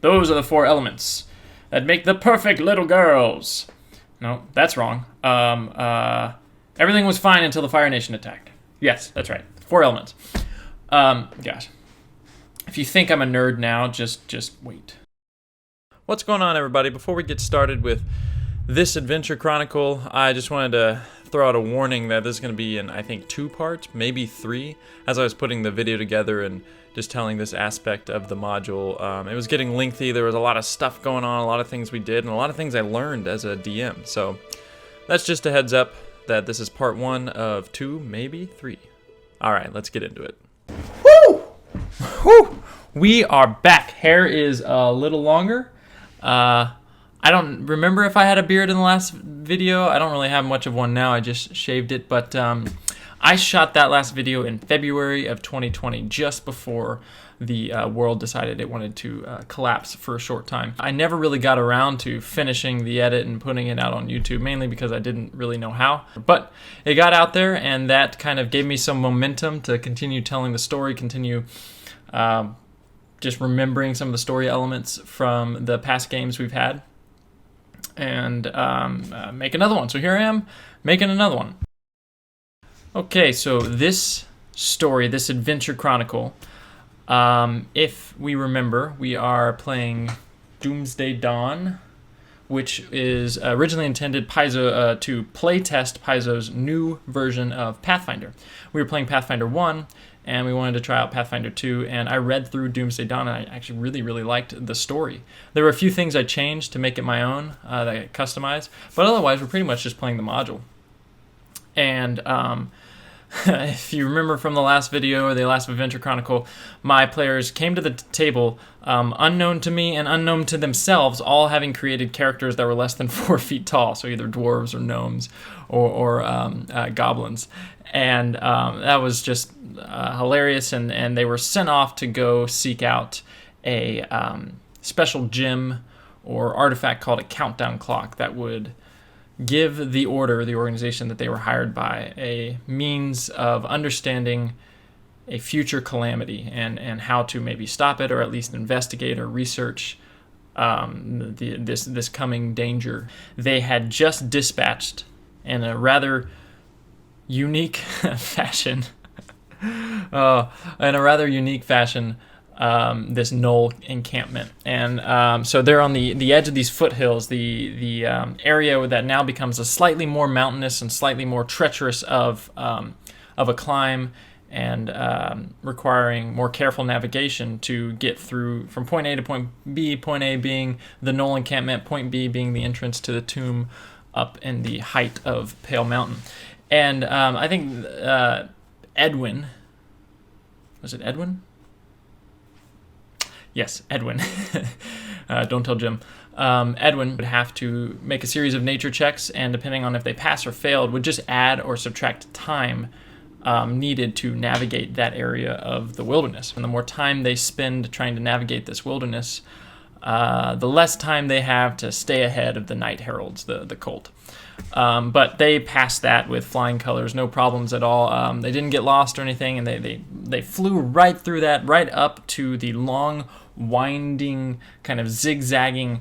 Those are the 4 elements that make the perfect little girls. No, that's wrong. Everything was fine until the Fire Nation attacked. Yes, that's right. 4 elements. Gosh. If you think I'm a nerd now, just wait. What's going on, everybody? Before we get started with this Adventure Chronicle, I just wanted to throw out a warning that this is going to be in, I think, 2 parts, maybe 3. As I was putting the video together and just telling this aspect of the module, it was getting lengthy. There was a lot of stuff going on, a lot of things we did, and a lot of things I learned as a DM. So that's just a heads up that this is part 1 of 2, maybe 3. All right, let's get into it. Woo! Woo! We are back. Hair is a little longer. I don't remember if I had a beard in the last video. I don't really have much of one now. I just shaved it. But I shot that last video in February of 2020, just before the world decided it wanted to collapse for a short time. I never really got around to finishing the edit and putting it out on YouTube, mainly because I didn't really know how. But it got out there, and that kind of gave me some momentum to continue telling the story, continue just remembering some of the story elements from the past games we've had, and make another one. So here I am making another one. Okay, so this story, this Adventure Chronicle, if we remember, we are playing Doomsday Dawn, which is originally intended Paizo to playtest Paizo's new version of Pathfinder. We were playing Pathfinder 1, and we wanted to try out Pathfinder 2, and I read through Doomsday Dawn, and I actually really liked the story. There were a few things I changed to make it my own, that I customized, but otherwise we're pretty much just playing the module. And if you remember from the last video or the last Adventure Chronicle, my players came to the table unknown to me and unknown to themselves, all having created characters that were less than 4 feet tall, so either dwarves or gnomes or goblins. And that was just hilarious, and they were sent off to go seek out a special gem or artifact called a countdown clock that would give the order, the organization that they were hired by, a means of understanding a future calamity and how to maybe stop it, or at least investigate or research this coming danger. They had just dispatched, in a rather unique fashion, this knoll encampment, and so they're on the edge of these foothills, the area that now becomes a slightly more mountainous and slightly more treacherous of a climb, and requiring more careful navigation to get through from point A to point B. Point A being the knoll encampment, point B being the entrance to the tomb up in the height of Pale Mountain. And I think Edwin, was it Edwin? Yes, Edwin. Don't tell Jim. Edwin would have to make a series of nature checks, and depending on if they passed or failed, would just add or subtract time needed to navigate that area of the wilderness. And the more time they spend trying to navigate this wilderness, the less time they have to stay ahead of the Night Heralds, the cult. But they passed that with flying colors, no problems at all. They didn't get lost or anything, and they flew right through that, right up to the long, winding, kind of zigzagging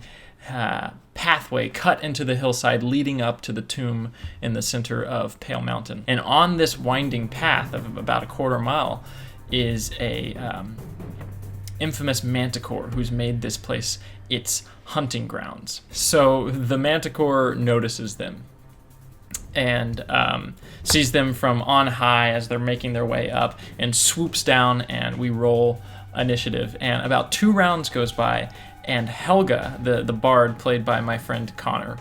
pathway cut into the hillside leading up to the tomb in the center of Pale Mountain. And on this winding path of about a quarter mile is a infamous Manticore who's made this place its hunting grounds. So the Manticore notices them and sees them from on high as they're making their way up, and swoops down, and we roll initiative. And about 2 rounds goes by, and Helga, the bard played by my friend Connor,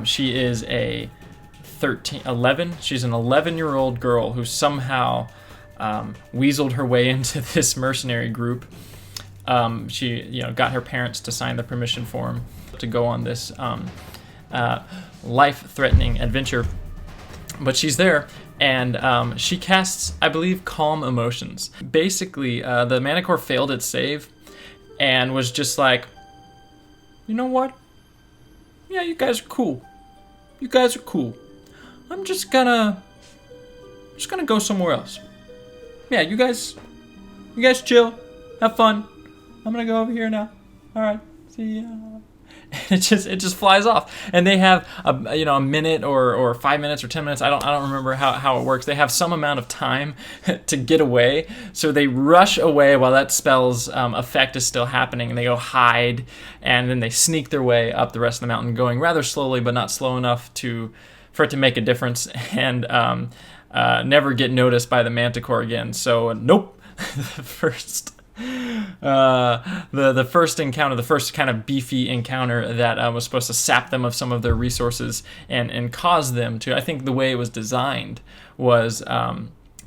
she is a 11. She's an 11-year-old girl who somehow weaseled her way into this mercenary group. She got her parents to sign the permission form to go on this life-threatening adventure. But she's there, and she casts, I believe, Calm Emotions. Basically, the Manticore failed its save and was just like, you know what? Yeah, you guys are cool. You guys are cool. I'm just gonna go somewhere else. Yeah, you guys chill, have fun. I'm gonna go over here now. all right, see ya. It just flies off, and they have a minute or 5 minutes or 10 minutes. I don't remember how it works. They have some amount of time to get away, so they rush away while that spell's effect is still happening, and they go hide, and then they sneak their way up the rest of the mountain, going rather slowly, but not slow enough for it to make a difference, and never get noticed by the Manticore again. So nope, the first encounter, the first kind of beefy encounter that was supposed to sap them of some of their resources and cause them to, I think the way it was designed was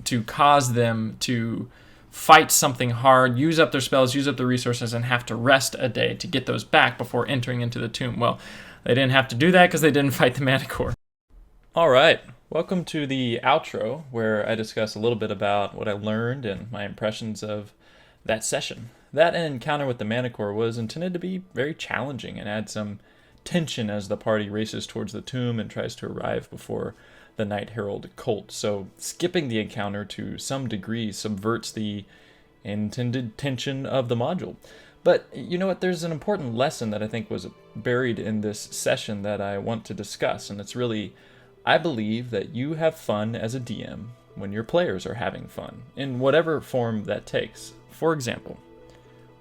to cause them to fight something hard, use up their spells, use up their resources, and have to rest a day to get those back before entering into the tomb. Well, they didn't have to do that because they didn't fight the Manticore. All right. Welcome to the outro, where I discuss a little bit about what I learned and my impressions of that session. That encounter with the Manticore was intended to be very challenging and add some tension as the party races towards the tomb and tries to arrive before the Night Herald cult. So skipping the encounter to some degree subverts the intended tension of the module. But you know what? There's an important lesson that I think was buried in this session that I want to discuss, and it's really, I believe that you have fun as a DM when your players are having fun, in whatever form that takes. For example,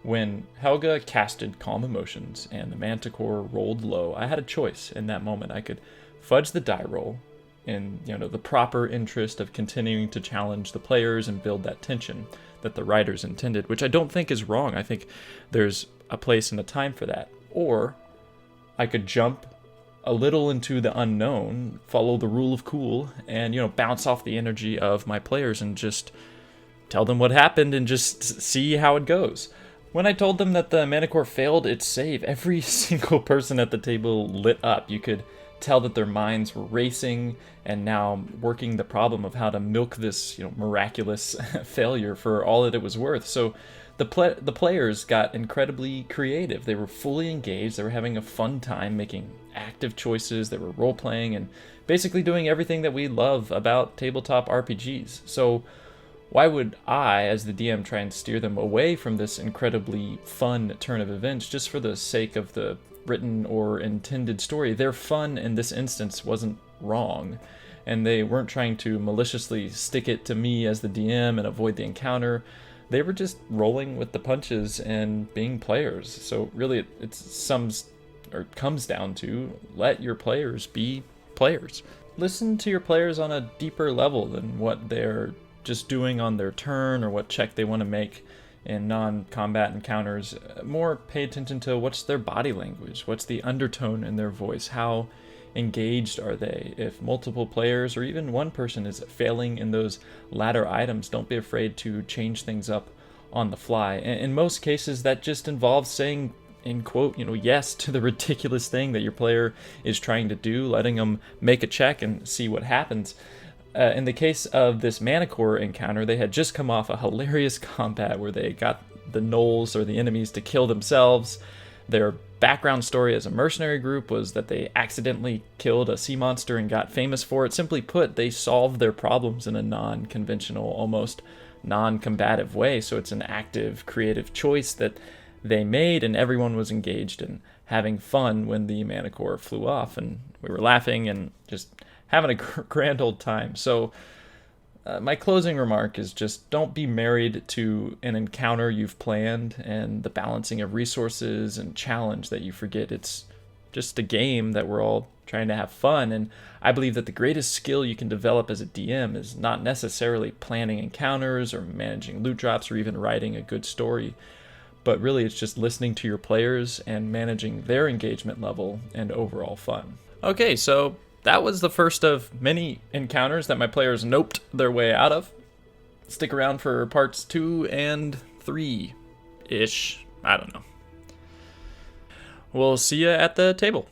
when Helga casted Calm Emotions and the Manticore rolled low, I had a choice in that moment. I could fudge the die roll in the proper interest of continuing to challenge the players and build that tension that the writers intended, which I don't think is wrong. I think there's a place and a time for that. Or I could jump a little into the unknown, follow the rule of cool, and bounce off the energy of my players and just tell them what happened and just see how it goes. When I told them that the Manticore failed its save, every single person at the table lit up. You could tell that their minds were racing and now working the problem of how to milk this miraculous failure for all that it was worth. So the players got incredibly creative. They were fully engaged. They were having a fun time making active choices. They were role-playing and basically doing everything that we love about tabletop RPGs. So why would I, as the DM, try and steer them away from this incredibly fun turn of events just for the sake of the written or intended story? Their fun in this instance wasn't wrong, and they weren't trying to maliciously stick it to me as the DM and avoid the encounter. They were just rolling with the punches and being players. So really it comes down to let your players be players. Listen to your players on a deeper level than what they're just doing on their turn or what check they want to make in non-combat encounters. More pay attention to what's their body language, what's the undertone in their voice, how engaged are they. If multiple players or even one person is failing in those latter items, don't be afraid to change things up on the fly. In most cases, that just involves saying, in quote, yes to the ridiculous thing that your player is trying to do, letting them make a check and see what happens. In the case of this Manticore encounter, they had just come off a hilarious combat where they got the gnolls or the enemies to kill themselves. Their background story as a mercenary group was that they accidentally killed a sea monster and got famous for it. Simply put, they solved their problems in a non-conventional, almost non-combative way. So it's an active, creative choice that they made, and everyone was engaged in having fun when the Manticore flew off, and we were laughing and just having a grand old time. So my closing remark is just don't be married to an encounter you've planned and the balancing of resources and challenge that you forget it's just a game that we're all trying to have fun. And I believe that the greatest skill you can develop as a DM is not necessarily planning encounters or managing loot drops or even writing a good story, but really it's just listening to your players and managing their engagement level and overall fun. Okay, so that was the first of many encounters that my players noped their way out of. Stick around for parts 2 and 3-ish. I don't know. We'll see you at the table.